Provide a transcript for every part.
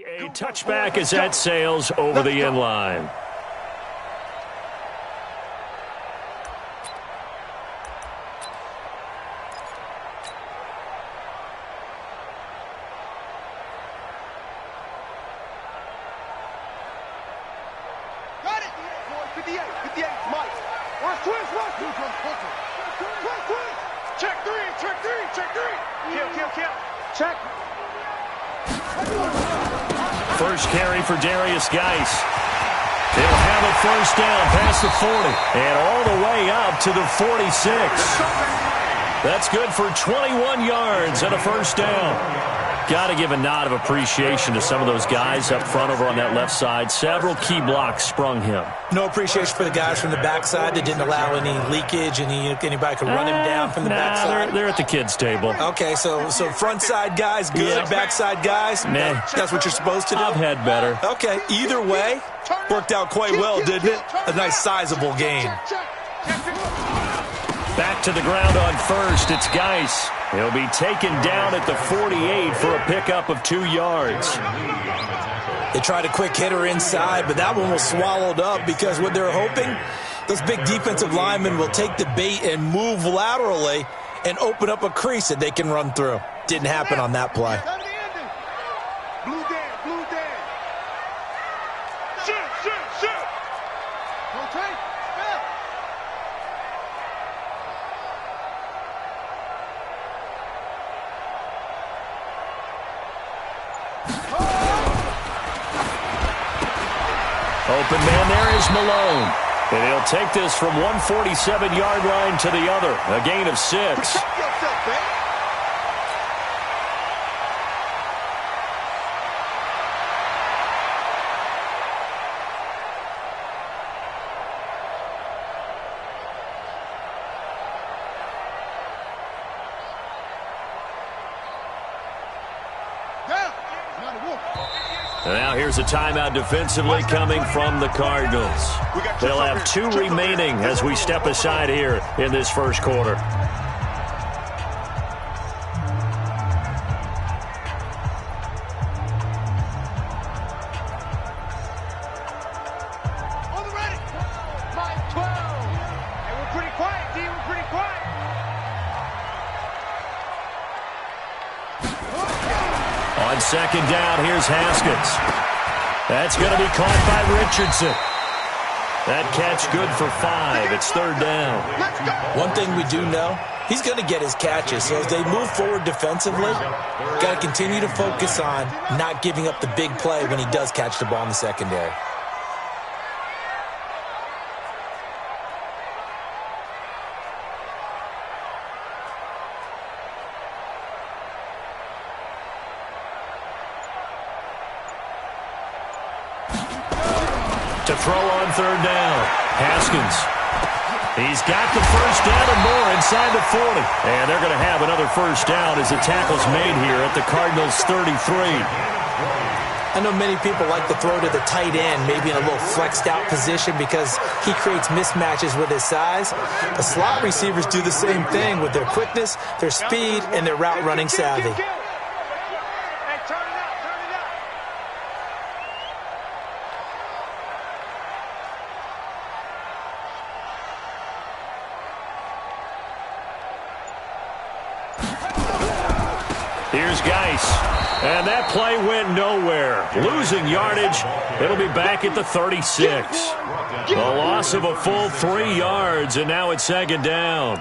A touchback as that sails over the end line. Got it! 58, 58, Mike. Where's Twins? Check three. Kill. Check. First carry for Darius Geis. They'll have a first down past the 40 and all the way up to the 46. That's good for 21 yards and a first down. Got to give a nod of appreciation to some of those guys up front over on that left side. Several key blocks sprung him. No appreciation for the guys from the backside that didn't allow any leakage, and anybody could run him down from the backside. They're at the kids' table. Okay, so front side guys, good. Yeah. Backside guys, nah. That's what you're supposed to do? I've had better. Okay, either way, worked out quite well, didn't it? A nice sizable gain. Back to the ground on first. It's Geis. He'll be taken down at the 48 for a pickup of 2 yards. They tried a quick hitter inside, but that one was swallowed up because what they're hoping, those big defensive linemen will take the bait and move laterally and open up a crease that they can run through. Didn't happen on that play. Blue Dan. Shoot. Rotate. Open man there is Malone. And he'll take this from 147-yard line to the other. A gain of 6. Now here's a timeout defensively coming from the Cardinals. They'll have 2 remaining as we step aside here in this first quarter. On the ready. Mike 12. Hey, we're pretty quiet, D. We're pretty quiet. On second down, here's Haskins. That's going to be caught by Richardson. That catch good for 5. It's third down. One thing we do know, he's going to get his catches. So as they move forward defensively, got to continue to focus on not giving up the big play when he does catch the ball in the secondary. To throw on third down. Haskins. He's got the first down and more inside the 40. And they're going to have another first down as the tackle's made here at the Cardinals' 33. I know many people like to throw to the tight end, maybe in a little flexed out position because he creates mismatches with his size. The slot receivers do the same thing with their quickness, their speed, and their route running savvy. Here's Geis. And that play went nowhere. Losing yardage. It'll be back at the 36. The loss of a full 3 yards, and now it's second down.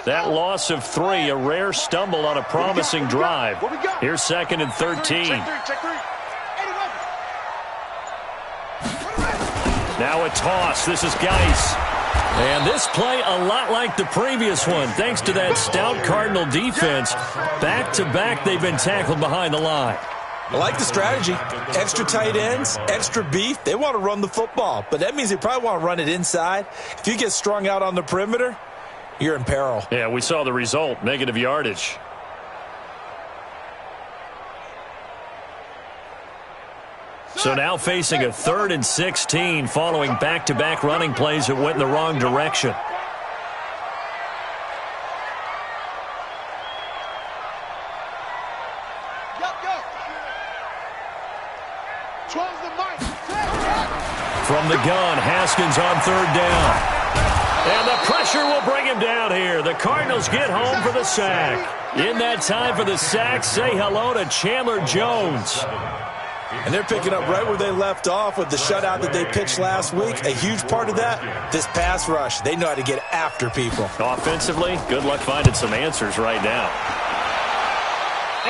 That loss of 3, a rare stumble on a promising drive. Here's second and 13. Now a toss. This is Geis. And this play a lot like the previous one, thanks to that stout Cardinal defense. Back-to-back, they've been tackled behind the line. I like the strategy. Extra tight ends, extra beef. They want to run the football, but that means they probably want to run it inside. If you get strung out on the perimeter, you're in peril. Yeah, we saw the result, negative yardage. So now facing a 3rd and 16 following back-to-back running plays that went in the wrong direction. From the gun, Haskins on 3rd down. And the pressure will bring him down here. The Cardinals get home for the sack. In that time for the sack, say hello to Chandler Jones. And they're picking up right where they left off with the shutout that they pitched last week. A huge part of that, this pass rush. They know how to get after people. Offensively, good luck finding some answers right now.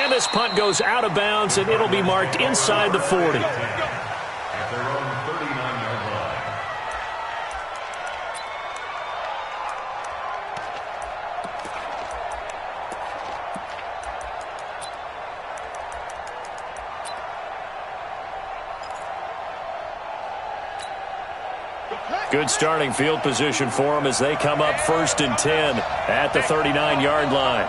And this punt goes out of bounds, and it'll be marked inside the 40. Good starting field position for them as they come up 1st and 10 at the 39-yard line.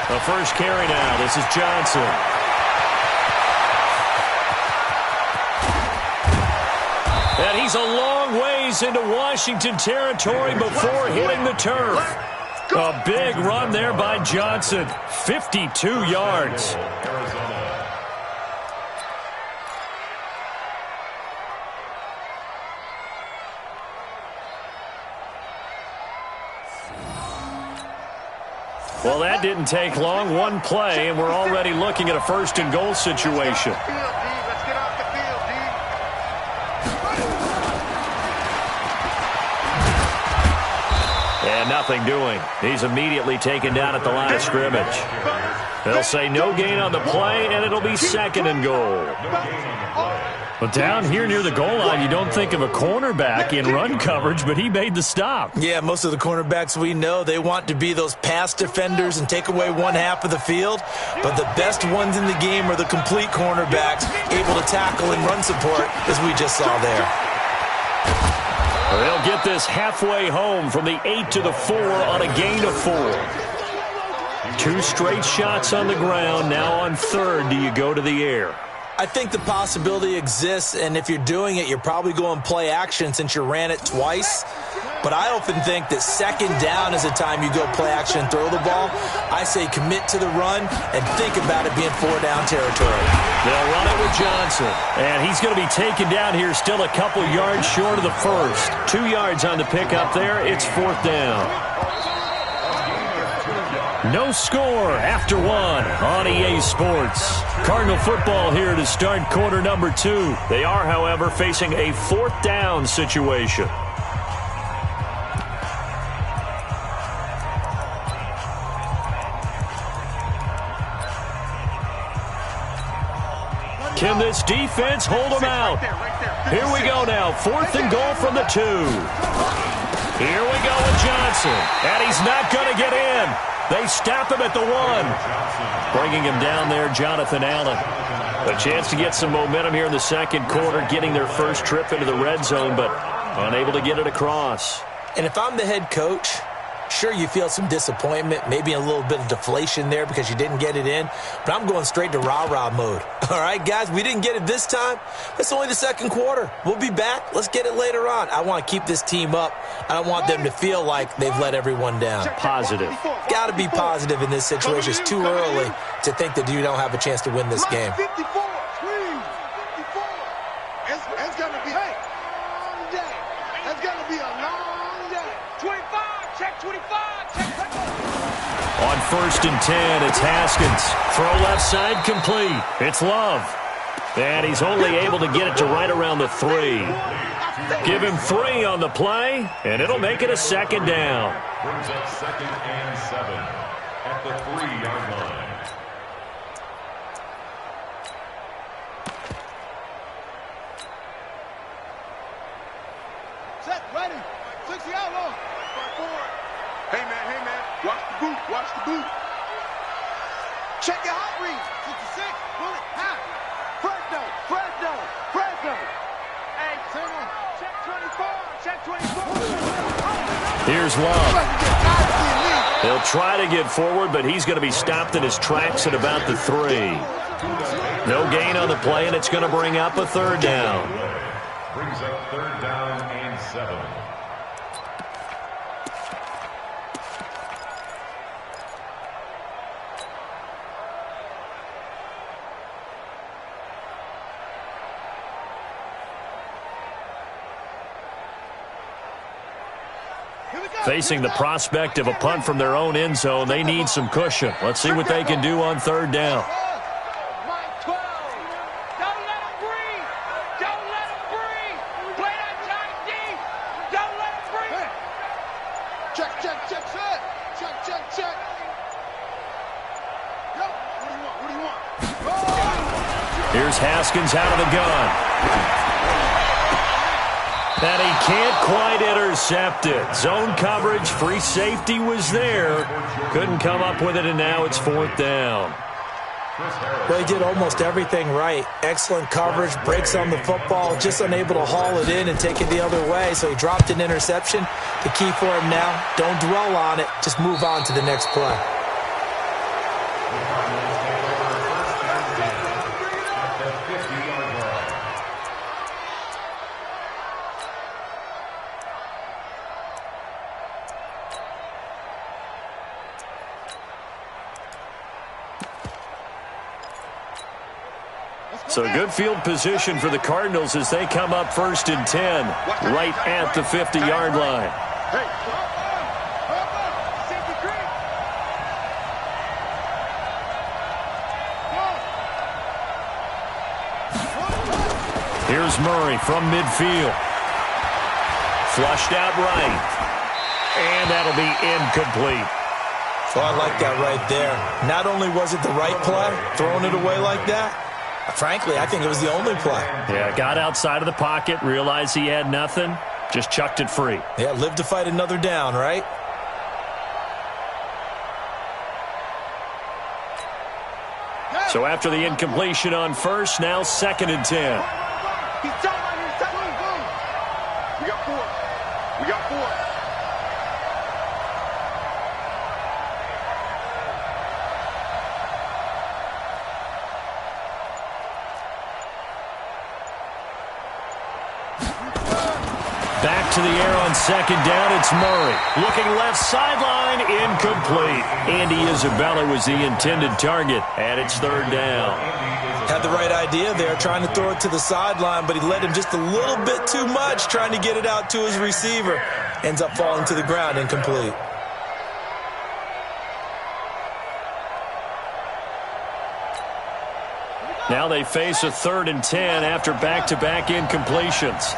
The first carry now. This is Johnson. And he's a long ways into Washington territory before hitting the turf. A big run there by Johnson. 52 yards. Well, that didn't take long. One play, and we're already looking at a 1st and goal situation. And nothing doing. He's immediately taken down at the line of scrimmage. They'll say no gain on the play, and it'll be 2nd and goal. But down here near the goal line, you don't think of a cornerback in run coverage, but he made the stop. Yeah, most of the cornerbacks we know, they want to be those pass defenders and take away one half of the field. But the best ones in the game are the complete cornerbacks, able to tackle and run support, as we just saw there. They'll get this halfway home from the 8 to the 4 on a gain of 4. 2 straight shots on the ground. Now on 3rd, do you go to the air? I think the possibility exists, and if you're doing it, you're probably going play action since you ran it twice. But I often think that 2nd down is the time you go play action and throw the ball. I say commit to the run and think about it being 4-down territory. They'll run it with Johnson. And he's going to be taken down here still a couple yards short of the first. 2 yards on the pickup there. It's 4th down. No score after 1 on EA Sports. Cardinal football here to start quarter number 2. They are, however, facing a 4th down situation. Can this defense hold them out? Here we go now. 4th and goal from the 2. Here we go with Johnson. And he's not going to get in. They stop him at the 1. Bringing him down there, Jonathan Allen. A chance to get some momentum here in the 2nd quarter, getting their first trip into the red zone, but unable to get it across. And if I'm the head coach, sure, you feel some disappointment, maybe a little bit of deflation there because you didn't get it in, but I'm going straight to rah-rah mode. All right, guys, we didn't get it this time. It's only the 2nd quarter. We'll be back. Let's get it later on. I want to keep this team up. I don't want them to feel like they've let everyone down. Positive. Got to be positive in this situation. It's too early to think that you don't have a chance to win this game. 54, please. 54. It's going to be a long day. It's going to be a long day. 25, check 25, check 25. On 1st and 10, it's Haskins. Throw left side complete. It's Love. And he's only able to get it to right around the 3. Give him 3 on the play, and it'll make it a 2nd down. Brings up 2nd and 7 at the 3-yard line. Set, ready. 60 out long. Hey, man, watch the boot, watch the boot. Check your hot read. 66, bullet, hot. Fresno. Hey, check 24, check 24. Here's Love. He'll try to get forward, but he's going to be stopped in his tracks at about the 3. No gain on the play, and it's going to bring up a third down. Brings up third down and 7. Facing the prospect of a punt from their own end zone, they need some cushion. Let's see what they can do on third down. Check. Yo, what do you want? Here's Haskins out of the gun. And he can't quite intercept it. Zone coverage, free safety was there. Couldn't come up with it, and now it's fourth down. Well, he did almost everything right. Excellent coverage, breaks on the football, just unable to haul it in and take it the other way. So he dropped an interception. The key for him now, don't dwell on it. Just move on to the next play. So good field position for the Cardinals as they come up 1st and 10, right at the 50-yard line. Here's Murray from midfield. Flushed out right. And that'll be incomplete. So I like that right there. Not only was it the right play, throwing it away like that, frankly, I think it was the only play. Yeah, got outside of the pocket, realized he had nothing, just chucked it free. Yeah, live to fight another down, right? So after the incompletion on first, now 2nd and 10. We got four. Back to the air on 2nd down, it's Murray. Looking left sideline, incomplete. Andy Isabella was the intended target, and it's 3rd down. Had the right idea there, trying to throw it to the sideline, but he led him just a little bit too much, trying to get it out to his receiver. Ends up falling to the ground, incomplete. Now they face a 3rd and 10 after back-to-back incompletions.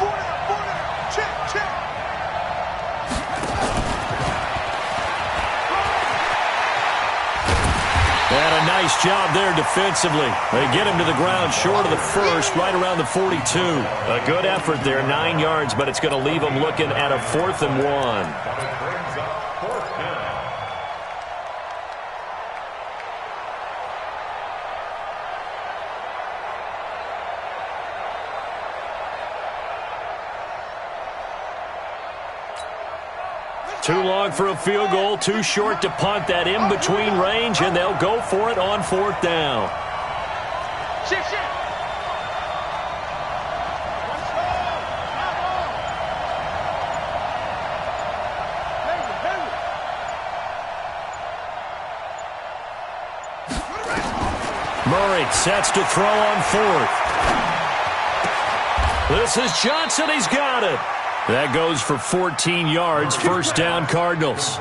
And a nice job there defensively. They get him to the ground short of the first, right around the 42. A good effort there, 9 yards, but it's going to leave him looking at a 4th and 1. Brings up 4th down. Too long for a field goal, too short to punt. That in-between range, and they'll go for it on 4th down. Murray sets to throw on 4th. This is Johnson. He's got it. That goes for 14 yards, 1st down Cardinals.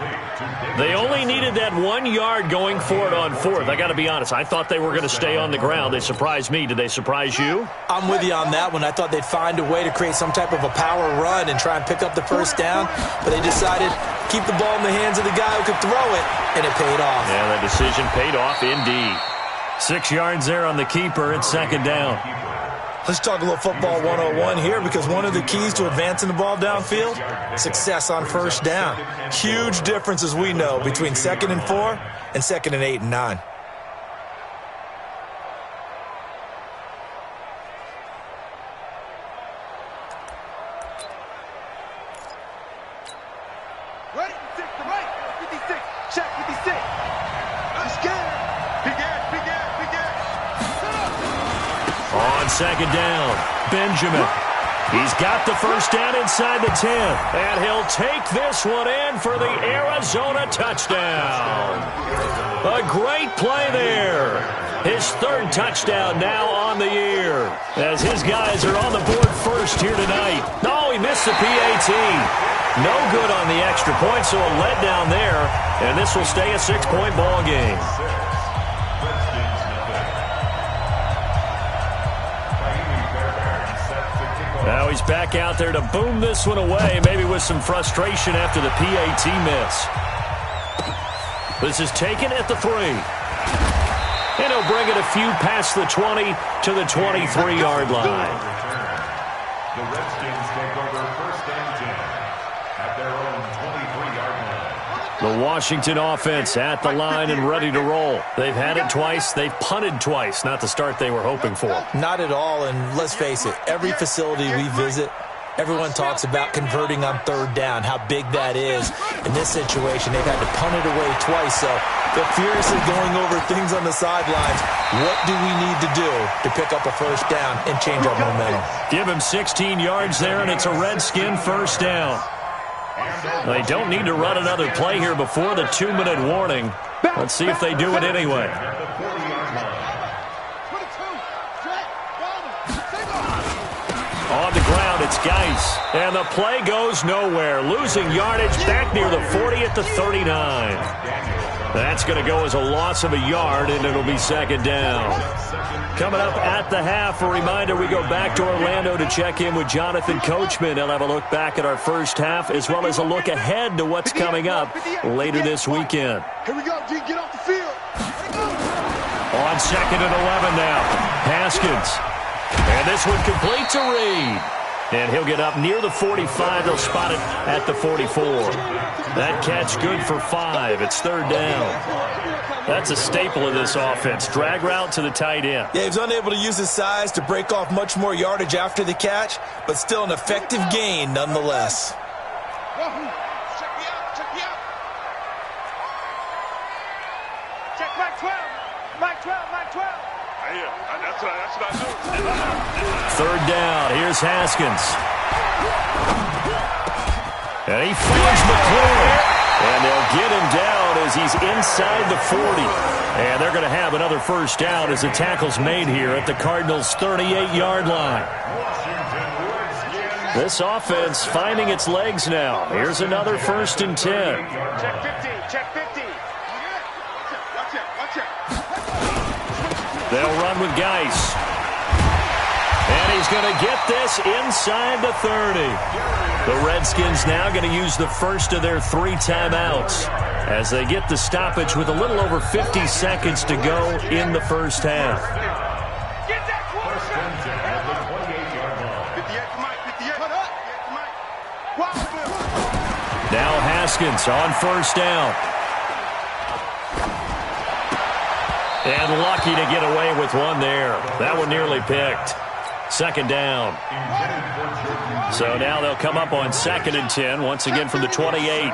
They only needed that 1 yard going for it on 4th. I got to be honest, I thought they were going to stay on the ground. They surprised me. Did they surprise you? I'm with you on that one. I thought they'd find a way to create some type of a power run and try and pick up the 1st down, but they decided keep the ball in the hands of the guy who could throw it, and it paid off. Yeah, that decision paid off indeed. 6 yards there on the keeper. It's 2nd down. Let's talk a little football 101 here, because one of the keys to advancing the ball downfield, success on first down. Huge difference, as we know, between 2nd and 4 and 2nd and 8 and 9. Ready? 6 to right. 56. Check 56. Let's get it. On 2nd down, Benjamin. He's got the first down inside the 10. And he'll take this one in for the Arizona touchdown. A great play there. His 3rd touchdown now on the year, as his guys are on the board first here tonight. No, he missed the PAT. No good on the extra point, so a letdown there. And this will stay a 6-point ball game. Now he's back out there to boom this one away, maybe with some frustration after the PAT miss. This is taken at the 3. And he'll bring it a few past the 20 to the 23-yard line. The Redskins take over 1st and 10 at their own 23-yard line. The Washington offense at the line and ready to roll. They've had it twice. They've punted twice. Not the start they were hoping for. Not at all, and let's face it, every facility we visit, everyone talks about converting on 3rd down, how big that is. In this situation, they've had to punt it away twice, so they're furiously going over things on the sidelines. What do we need to do to pick up a first down and change our momentum? Give him 16 yards there, and it's a Redskin first down. They don't need to run another play here before the 2-minute warning. Let's see if they do it anyway. On the ground, it's Geis. And the play goes nowhere. Losing yardage back near the 40 at the 39. That's going to go as a loss of a yard, and it'll be 2nd down. Coming up at the half, a reminder, we go back to Orlando to check in with Jonathan Coachman. He'll have a look back at our first half, as well as a look ahead to what's coming up later this weekend. Here we go, G. Get off the field. On 2nd and 11 now, Haskins. And this one complete to Reed. And he'll get up near the 45. They'll spot it at the 44. That catch good for 5. It's 3rd down. That's a staple of this offense. Drag route to the tight end. Yeah, he was unable to use his size to break off much more yardage after the catch, but still an effective gain nonetheless. Check me out. Check me out. Check Mike 12. Mike 12. Mike 12. That's what I do. 3rd down. Here's Haskins. And he finds McClure. And they'll get him down as he's inside the 40. And they're going to have another first down as the tackle's made here at the Cardinals' 38-yard line. This offense finding its legs now. Here's another 1st and 10. Check 50. Check 50. Watch it. They'll run with Geis. And he's going to get this inside the 30. The Redskins now going to use the first of their 3 timeouts as they get the stoppage with a little over 50 seconds to go in the first half. Get that quarterback. 58. Now Haskins on 1st down. And lucky to get away with one there. That one nearly picked. 2nd down. So now they'll come up on 2nd and 10, once again from the 28.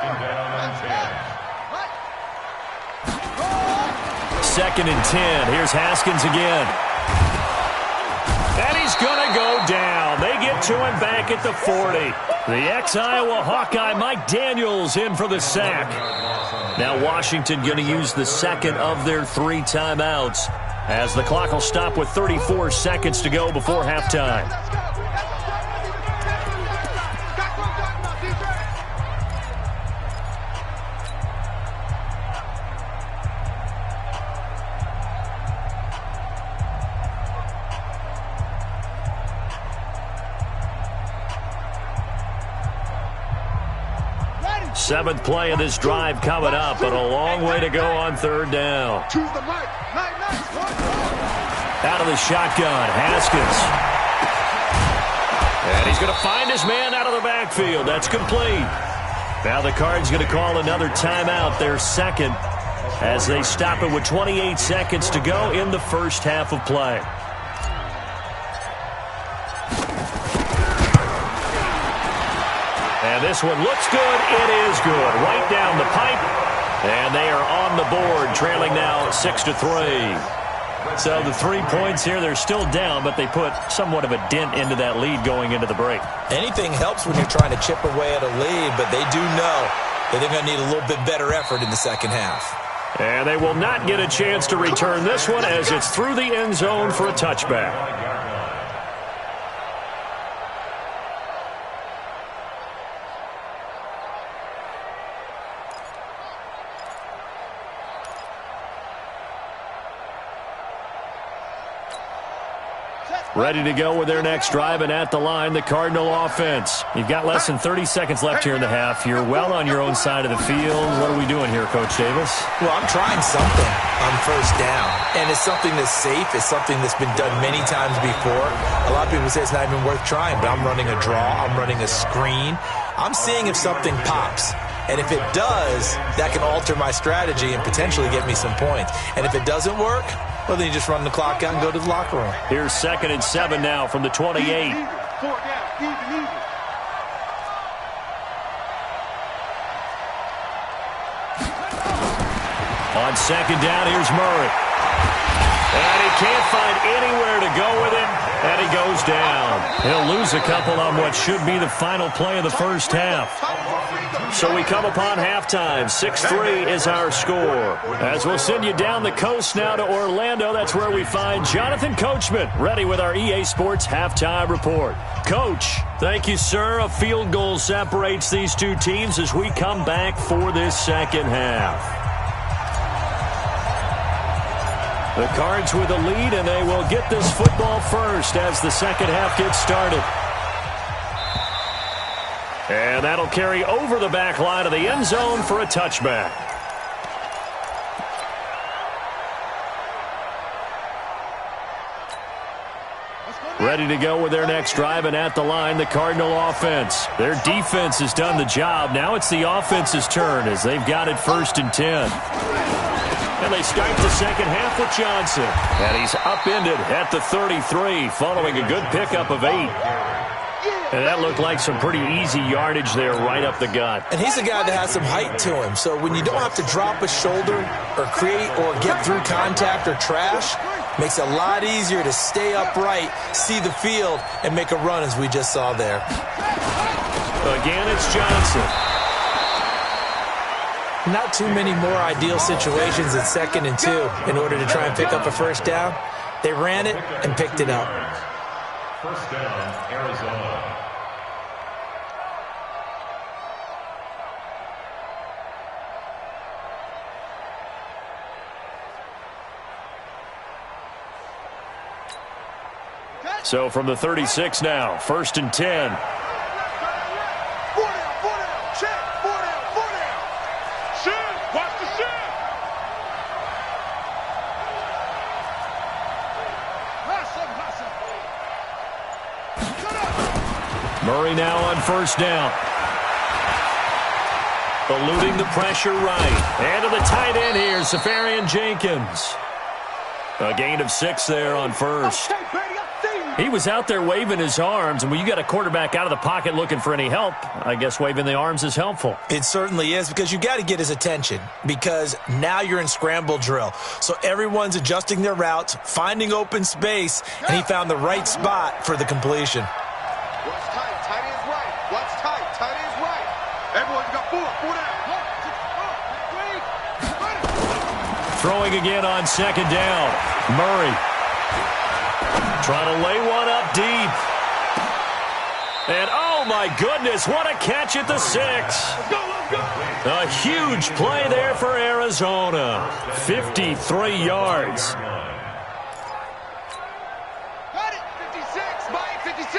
2nd and 10. Here's Haskins again. And he's going to go down. They get to him back at the 40. The ex-Iowa Hawkeye Mike Daniels in for the sack. Now Washington going to use the 2nd of their 3 timeouts as the clock will stop with 34 seconds to go before halftime. Seventh play of this drive coming up, but a long way to go on 3rd down. Choose the mic. Nice. Out of the shotgun, Haskins. And he's going to find his man out of the backfield. That's complete. Now the Cards going to call another timeout, their second, as they stop it with 28 seconds to go in the first half of play. And this one looks good. It is good. Right down the pipe. And they are on the board, trailing now 6-3. So the 3 points here, they're still down, but they put somewhat of a dent into that lead going into the break. Anything helps when you're trying to chip away at a lead, but they do know that they're going to need a little bit better effort in the second half. And they will not get a chance to return this one as it's through the end zone for a touchback. Ready to go with their next drive, and at the line, the Cardinal offense. You've got less than 30 seconds left here in the half. You're well on your own side of the field. What are we doing here, Coach Davis? Well, I'm trying something on first down, and it's something that's safe. It's something that's been done many times before. A lot of people say it's not even worth trying, but I'm running a draw. I'm running a screen. I'm seeing if something pops. And if it does, that can alter my strategy and potentially get me some points. And if it doesn't work, well, then you just run the clock out and go to the locker room. Here's 2nd and 7 now from the 28. Even. On 2nd down, here's Murray. And he can't find anywhere to go with it, and he goes down. He'll lose a couple on what should be the final play of the first half. So we come upon halftime. 6-3 is our score. As we'll send you down the coast now to Orlando, that's where we find Jonathan Coachman, ready with our EA Sports halftime report. Coach, thank you, sir. A field goal separates these two teams as we come back for this second half. The Cards with a lead, and they will get this football first as the second half gets started. And that'll carry over the back line of the end zone for a touchback. Ready to go with their next drive, and at the line, the Cardinal offense. Their defense has done the job. Now it's the offense's turn as they've got it 1st and 10. And they start the second half with Johnson. And he's upended at the 33 following a good pickup of 8. And that looked like some pretty easy yardage there right up the gut. And he's a guy that has some height to him. So when you don't have to drop a shoulder or create or get through contact or trash, makes it a lot easier to stay upright, see the field, and make a run as we just saw there. Again, it's Johnson. Not too many more ideal situations at 2nd and 2 in order to try and pick up a first down. They ran it and picked it up. First down, Arizona. So from the 36 now, 1st and 10. Murray now on 1st down. Eluding the pressure right. And to the tight end here, Safarian Jenkins. A gain of 6 there on 1st. He was out there waving his arms, and when you got a quarterback out of the pocket looking for any help, I guess waving the arms is helpful. It certainly is, because you got to get his attention, because now you're in scramble drill. So everyone's adjusting their routes, finding open space, and he found the right spot for the completion. Watch tight, tight end's right. Watch tight, tight end's right. Everyone, you got 4 down. Throwing again on 2nd down. Murray trying to lay one up deep. And oh my goodness, what a catch at the 6. Let's go, let's go. A huge play there for Arizona. 53 yards. Got it, 56, Mike, 56.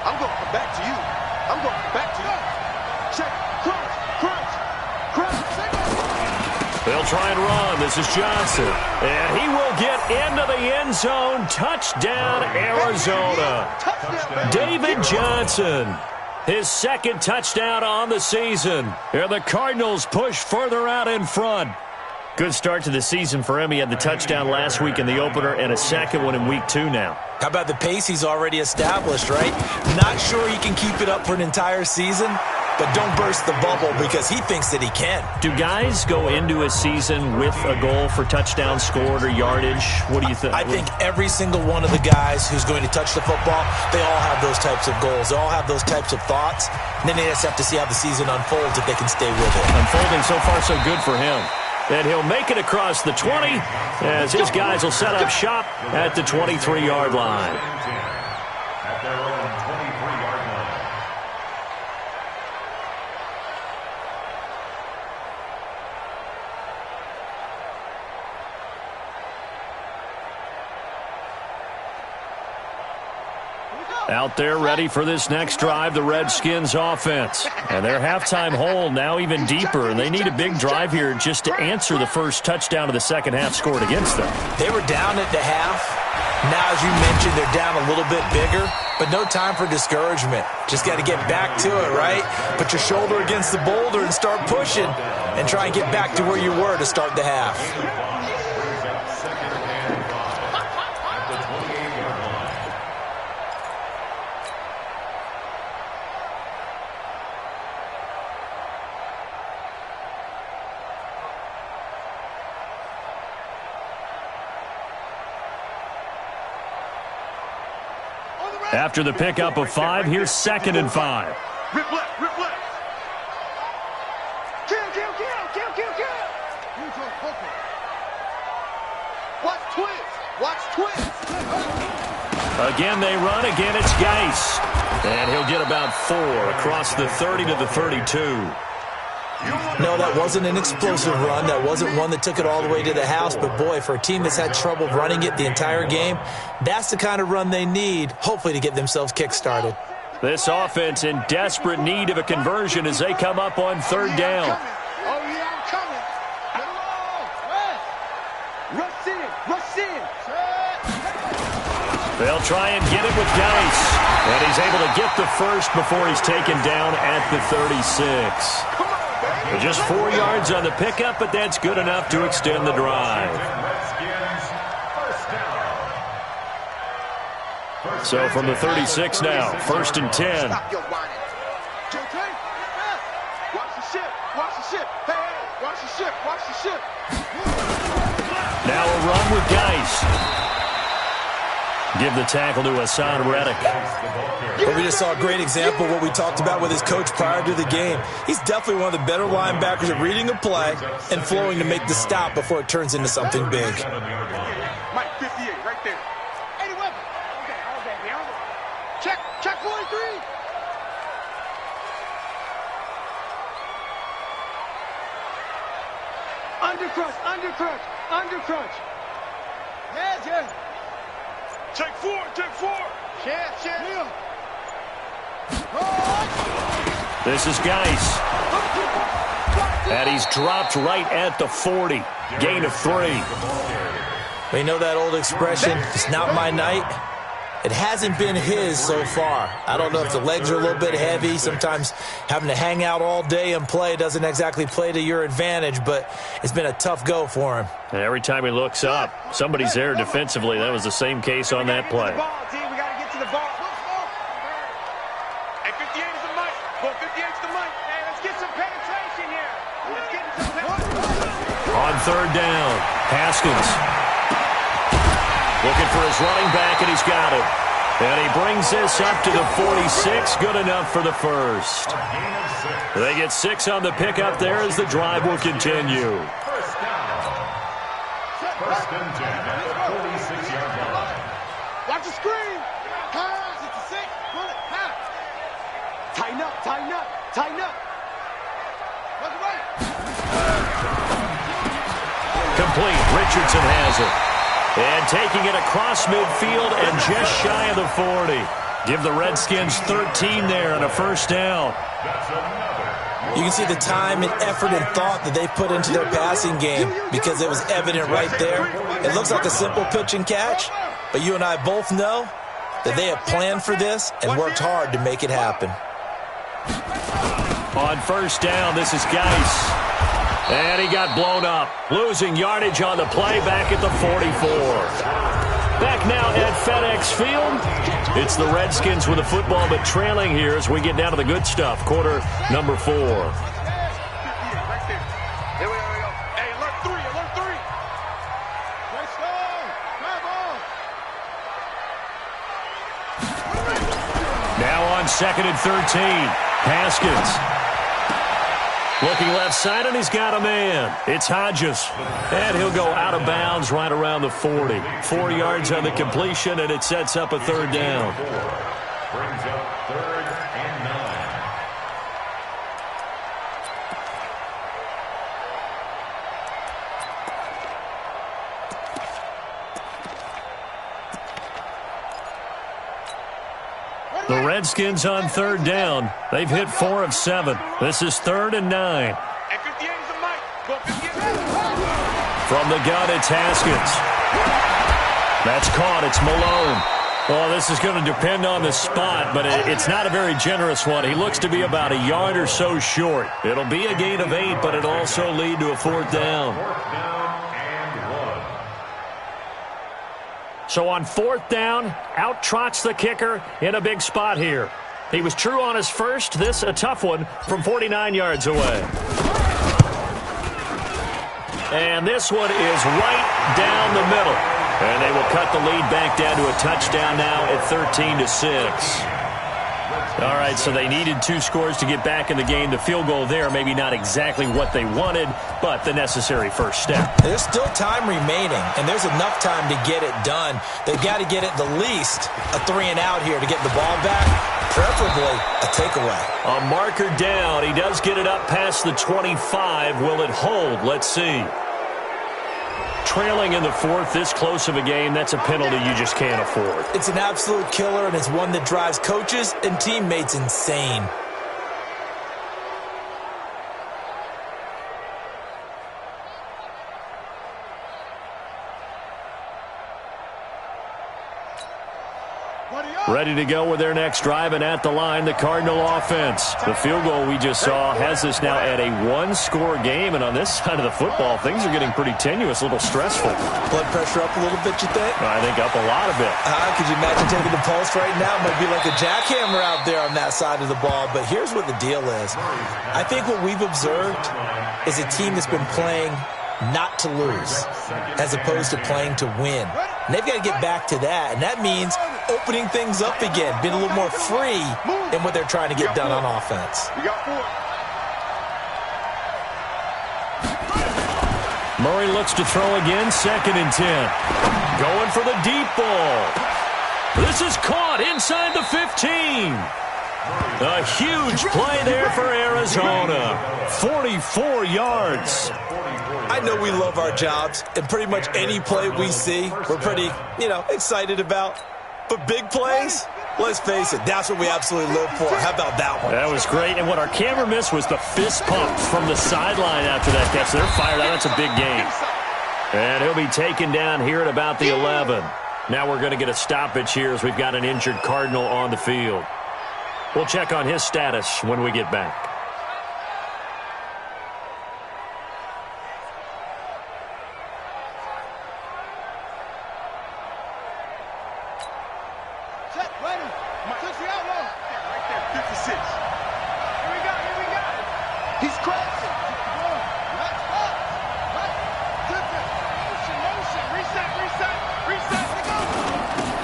I'm going to come back to you. I'm going to come back to you. Check, crunch, crunch, crunch. They'll try and run. This is Johnson. And he will get into the end zone. Touchdown, Arizona. David Johnson. His second touchdown on the season. And the Cardinals push further out in front. Good start to the season for him. He had the touchdown last week in the opener and a second one in week 2 now. How about the pace he's already established, right? Not sure he can keep it up for an entire season, but don't burst the bubble because he thinks that he can. Do guys go into a season with a goal for touchdown scored or yardage? What do you think? I think every single one of the guys who's going to touch the football, they all have those types of goals. They all have those types of thoughts. And then they just have to see how the season unfolds if they can stay with it. Unfolding so far so good for him. And he'll make it across the 20 as his guys will set up shop at the 23-yard line. At their own 23-yard line. Out there ready for this next drive, the Redskins offense. And their halftime hole now even deeper, and they need a big drive here just to answer the first touchdown of the second half scored against them. They were down at the half. Now, as you mentioned, they're down a little bit bigger, but no time for discouragement. Just got to get back to it, right? Put your shoulder against the boulder and start pushing and try and get back to where you were to start the half. After the pickup of 5, here's 2nd and 5. Rip left, rip left. Kill. Watch twist. Again, they run. Again, it's Geis. And he'll get about 4 across the 30 to the 32. No, that wasn't an explosive run. That wasn't one that took it all the way to the house. But, boy, for a team that's had trouble running it the entire game, that's the kind of run they need, hopefully, to get themselves kick-started. This offense in desperate need of a conversion as they come up on 3rd down. Oh, yeah, I'm coming. Rush in. They'll try and get it with Geis. And he's able to get the first before he's taken down at the 36. Just 4 yards on the pickup, but that's good enough to extend the drive. So from the 36 now, 1st and 10. Stop your whining. Watch the ship. Hey, watch the ship. Now a run with Geis. Give the tackle to Hassan Reddick. But we just saw a great example of what we talked about with his coach prior to the game. He's definitely one of the better linebackers at reading a play and flowing to make the stop before it turns into something big. Mike 58, right there. 80 weapon. Okay. Check 43. Undercrunch. Yeah. Take four. Share. This is Geis. And he's dropped right at the 40. Gain of 3. We know that old expression, it's not my night. It hasn't been his so far. I don't know if the legs are a little bit heavy. Sometimes having to hang out all day and play doesn't exactly play to your advantage, but it's been a tough go for him. And every time he looks up, somebody's there defensively. That was the same case on that play. We got to get to the ball. Hey, 58 is the mic. Well, 58's the mic. Hey, let's get some penetration here. On 3rd down, Haskins looking for his running back, and he's got it. And he brings this up to the 46. Good enough for the first. They get 6 on the pickup there as the drive will continue. First and 10 at the 46-yard line. Watch the screen. Pass. It's a 6. Pull it. Pass. Tighten up. Look right. Complete. Richardson has it. And taking it across midfield and just shy of the 40. Give the Redskins 13 there on a 1st down. That's another You can see the time and effort and thought that they put into their passing game because it was evident right there. It looks like a simple pitch and catch, but you and I both know that they have planned for this and worked hard to make it happen. On first down, this is Geis. And he got blown up. Losing yardage on the play back at the 44. Back now at FedEx Field. It's the Redskins with the football, but trailing here as we get down to the good stuff. Quarter number 4. Here we go. Hey, alert 3, alert 3. Let's go. Now on 2nd and 13. Haskins. Looking left side, and he's got a man. It's Hodges. And he'll go out of bounds right around the 40. 4 yards on the completion, and it sets up a 3rd down. Brings up 3rd and 9. The Redskins on 3rd down. They've hit 4 of 7. This is 3rd and 9. From the gun, it's Haskins. That's caught. It's Malone. Well, this is going to depend on the spot, but it's not a very generous one. He looks to be about a yard or so short. It'll be a gain of 8, but it'll also lead to a 4th down. 4th down and 1. So on 4th down, out trots the kicker in a big spot here. He was true on his first. This a tough one from 49 yards away. And this one is right down the middle. And they will cut the lead back down to a touchdown now at 13-6. All right, so they needed 2 scores to get back in the game. The field goal there, maybe not exactly what they wanted, but the necessary first step. There's still time remaining, and there's enough time to get it done. They've got to get at the least a 3 and out here to get the ball back, preferably a takeaway. A marker down. He does get it up past the 25. Will it hold? Let's see. Trailing in the 4th, this close of a game, that's a penalty you just can't afford. It's an absolute killer, and it's one that drives coaches and teammates insane. Ready to go with their next drive, and at the line, the Cardinal offense. The field goal we just saw has us now at a 1-score game, and on this side of the football, things are getting pretty tenuous, a little stressful. Blood pressure up a little bit, you think? I think up a lot of it. Could you imagine taking the pulse right now? It might be like a jackhammer out there on that side of the ball, but here's what the deal is. I think what we've observed is a team that's been playing not to lose as opposed to playing to win. And they've got to get back to that, and that means opening things up again, being a little more free in what they're trying to get done on offense. We got 4. Murray looks to throw again, 2nd and 10. Going for the deep ball. This is caught inside the 15. A huge play there for Arizona. 44 yards. I know we love our jobs, and pretty much any play we see, we're pretty, excited about. But big plays, let's face it, that's what we absolutely live for. How about that one? That was great, and what our camera missed was the fist pump from the sideline after that catch. They're fired out. That's a big game. And he'll be taken down here at about the 11. Now we're going to get a stoppage here as we've got an injured Cardinal on the field. We'll check on his status when we get back.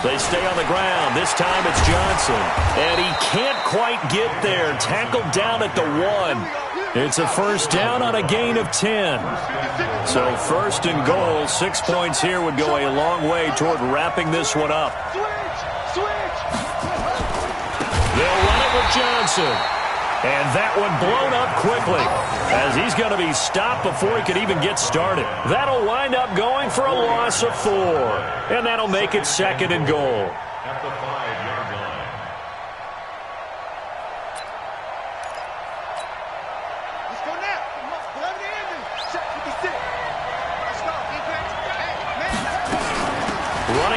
They stay on the ground. This time it's Johnson. And he can't quite get there. Tackled down at the 1. It's a first down on a gain of 10. So 1st and goal. 6 points here would go a long way toward wrapping this one up. They'll run it with Johnson. And that one blown up quickly as he's going to be stopped before he could even get started. That'll wind up going for a loss of 4. And that'll make it 2nd and goal. At the 5-yard line.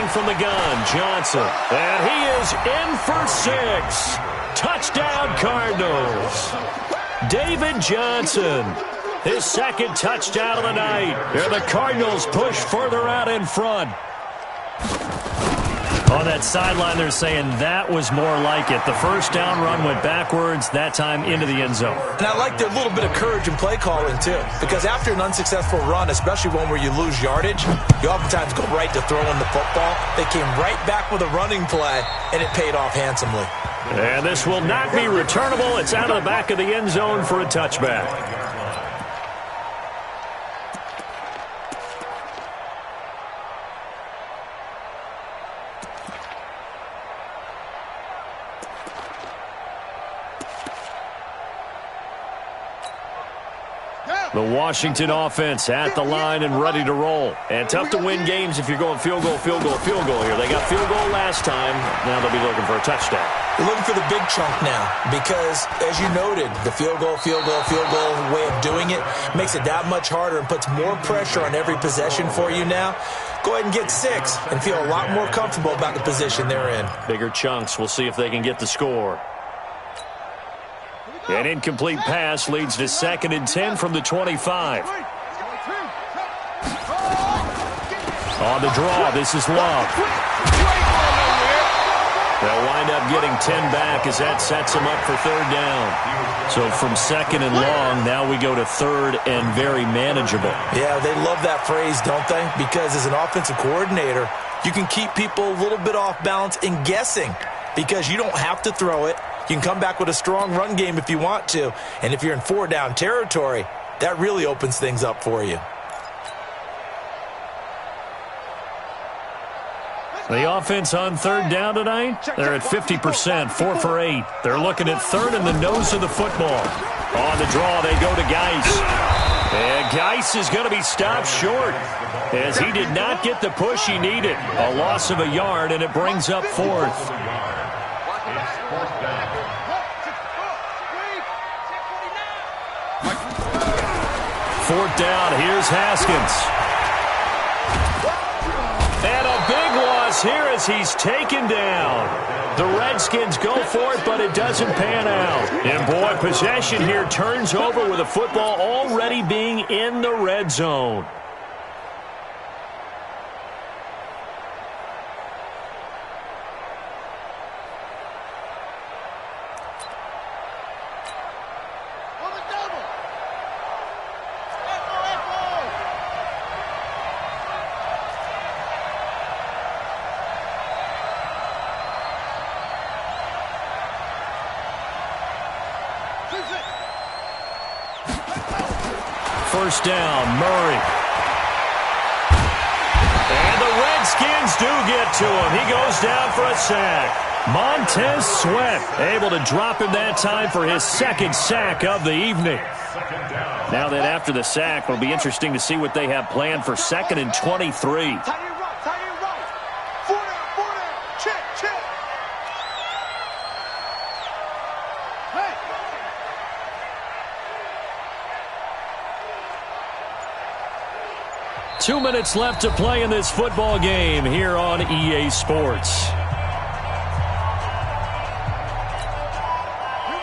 from the gun, Johnson. And he is in for 6. Touchdown, Cardinals. David Johnson, his second touchdown of the night. And the Cardinals push further out in front. On that sideline, they're saying that was more like it. The first down run went backwards, that time into the end zone. And I like their little bit of courage in play calling, too. Because after an unsuccessful run, especially one where you lose yardage, you oftentimes go right to throwing the football. They came right back with a running play, and it paid off handsomely. And this will not be returnable. It's out of the back of the end zone for a touchback. The Washington offense at the line and ready to roll. And tough to win games if you're going field goal, field goal, field goal here. They got field goal last time. Now they'll be looking for a touchdown. They're looking for the big chunk now because, as you noted, the field goal way of doing it makes it that much harder and puts more pressure on every possession for you now. Go ahead and get 6 and feel a lot more comfortable about the position they're in. Bigger chunks. We'll see if they can get the score. An incomplete pass leads to 2nd and 10 from the 25. On the draw, this is Love. They'll wind up getting 10 back as that sets them up for 3rd down. So from 2nd and long, now we go to 3rd and very manageable. Yeah, they love that phrase, don't they? Because as an offensive coordinator, you can keep people a little bit off balance and guessing because you don't have to throw it. You can come back with a strong run game if you want to. And if you're in 4-down territory, that really opens things up for you. The offense on 3rd down tonight, they're at 50%, 4 for 8. They're looking at 3rd in the nose of the football. On the draw, they go to Geis. And Geis is going to be stopped short as he did not get the push he needed. A loss of a yard, and it brings up 4th. 4th down, here's Haskins. And a big loss here as he's taken down. The Redskins go for it, but it doesn't pan out. And boy, possession here turns over with the football already being in the red zone. First down, Murray. And the Redskins do get to him. He goes down for a sack. Montez Sweat able to drop him that time for his 2nd sack of the evening. Now that after the sack, it'll be interesting to see what they have planned for 2nd and 23. Check. 2 minutes left to play in this football game here on EA Sports.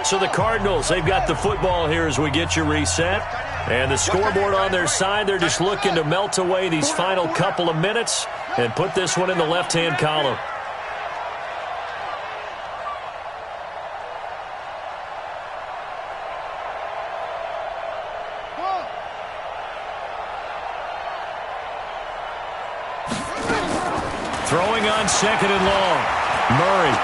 So the Cardinals, they've got the football here as we get you reset. And the scoreboard on their side, they're just looking to melt away these final couple of minutes and put this one in the left-hand column. Throwing on 2nd and long. Murray.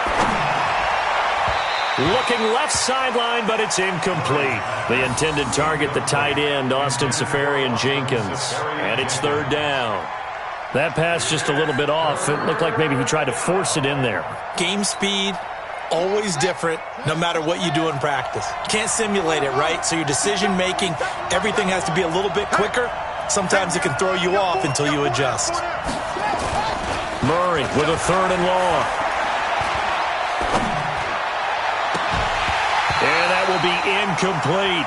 Looking left sideline, but it's incomplete. The intended target, the tight end, Austin Safarian-Jenkins. And it's 3rd down. That pass just a little bit off. It looked like maybe he tried to force it in there. Game speed, always different, no matter what you do in practice. You can't simulate it, right? So your decision-making, everything has to be a little bit quicker. Sometimes it can throw you off until you adjust. Murray with a 3rd and long. And that will be incomplete.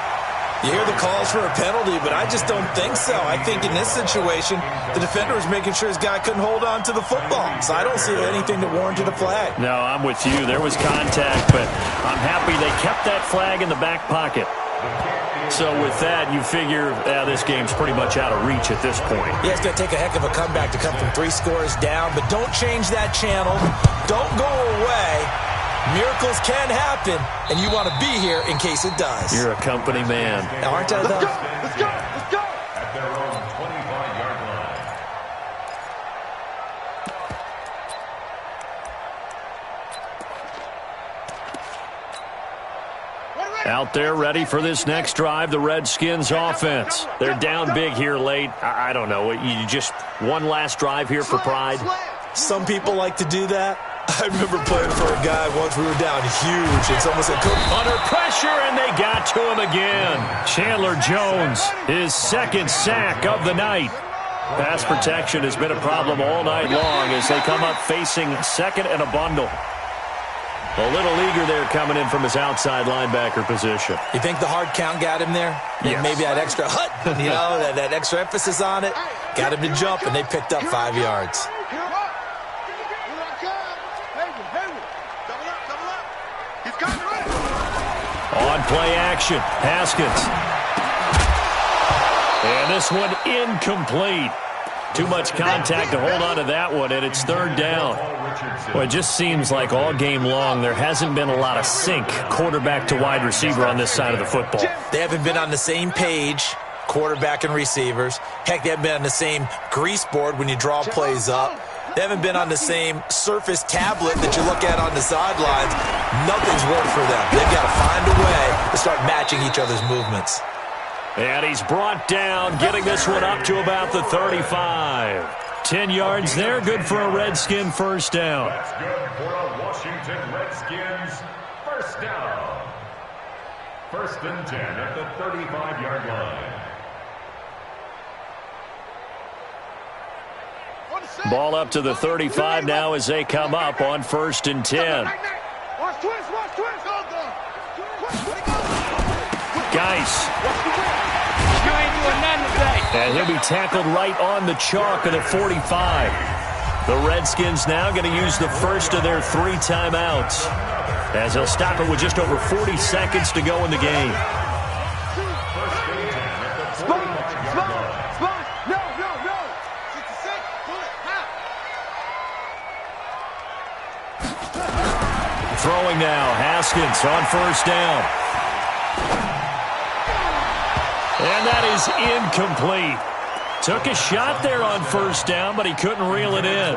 You hear the calls for a penalty, but I just don't think so. I think in this situation, the defender was making sure his guy couldn't hold on to the football. So I don't see anything that warranted a flag. No, I'm with you. There was contact, but I'm happy they kept that flag in the back pocket. So with that, you figure this game's pretty much out of reach at this point. Yeah, it's going to take a heck of a comeback to come from 3 scores down, but don't change that channel. Don't go away. Miracles can happen, and you want to be here in case it does. You're a company man. Aren't I, though? Let's go! Let's go! At their own 25-yard line. Out there ready for this next drive, the Redskins offense. They're down big here late. I don't know. You just one last drive here for pride? Some people like to do that. I remember playing for a guy once we were down huge. It's almost like under pressure, and they got to him again. Chandler Jones, his second sack of the night. Pass protection has been a problem all night long as they come up facing second and a bundle. A little eager there coming in from his outside linebacker position. You think the hard count got him there? Yes. Maybe that extra that extra emphasis on it got him to jump, and they picked up 5 yards. On play action, Haskins. And this one incomplete. Too much contact to hold on to that one, and it's third down. Well, it just seems like all game long there hasn't been a lot of sync quarterback to wide receiver on this side of the football. They haven't been on the same page, quarterback and receivers. Heck, they haven't been on the same grease board when you draw plays up. They haven't been on the same surface tablet that you look at on the sidelines. Nothing's worked for them. They've got to find a way to start matching each other's movements. And he's brought down, getting this one up to about the 35. 10 yards there, good for a Redskin first down. That's good for a Washington Redskins first down. First and 10 at the 35-yard line. Ball up to the 35 now as they come up on first and 10. Watch twist, watch twist. Geis. You ain't doing nothing today. And he'll be tackled right on the chalk of the 45. The Redskins now going to use the first of their 3 timeouts, as they'll stop it with just over 40 seconds to go in the game. Throwing now, Haskins on first down. And that is incomplete. Took a shot there on first down, but he couldn't reel it in.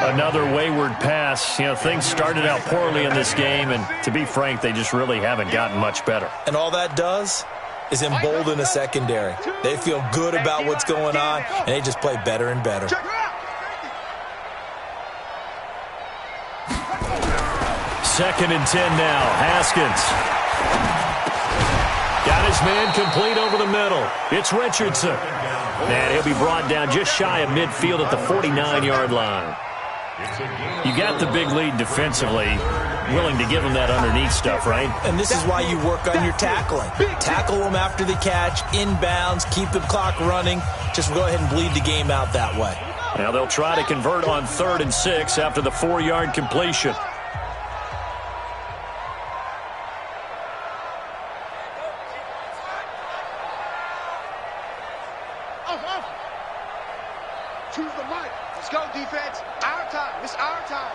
Another wayward pass. You know, things started out poorly in this game, and to be frank, they just really haven't gotten much better. And all that does is embolden a secondary. They feel good about what's going on, and they just play better and better. Second and 10 now. Haskins. Got his man complete over the middle. It's Richardson. And he'll be brought down just shy of midfield at the 49-yard line. You got the big lead defensively. Willing to give them that underneath stuff, right? And this is why you work on your tackling. Tackle them after the catch, inbounds, keep the clock running. Just go ahead and bleed the game out that way. Now they'll try to convert on 3rd and 6 after the 4-yard completion. Choose the mic. Let's go, defense. Our time. It's our time.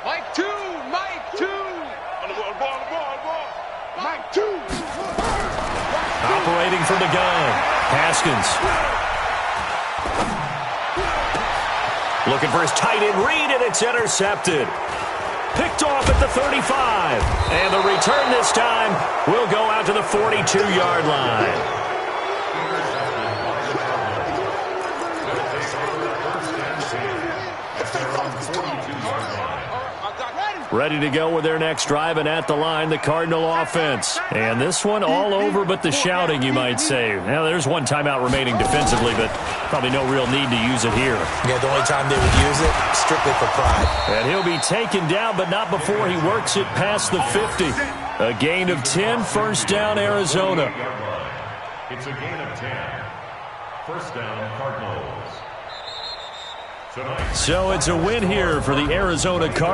Mike 2. Mike 2. On the ball. Mike 2. Operating from the gun. Haskins. Looking for his tight end read, and it's intercepted. Picked off at the 35. And the return this time will go out to the 42-yard line. Ready to go with their next drive, and at the line, the Cardinal offense. And this one all over but the shouting, you might say. Now, there's one timeout remaining defensively, but probably no real need to use it here. Yeah, the only time they would use it, strictly for pride. And he'll be taken down, but not before he works it past the 50. A gain of 10, first down, Arizona. It's a gain of 10. First down, Cardinals. So it's a win here for the Arizona Cardinals.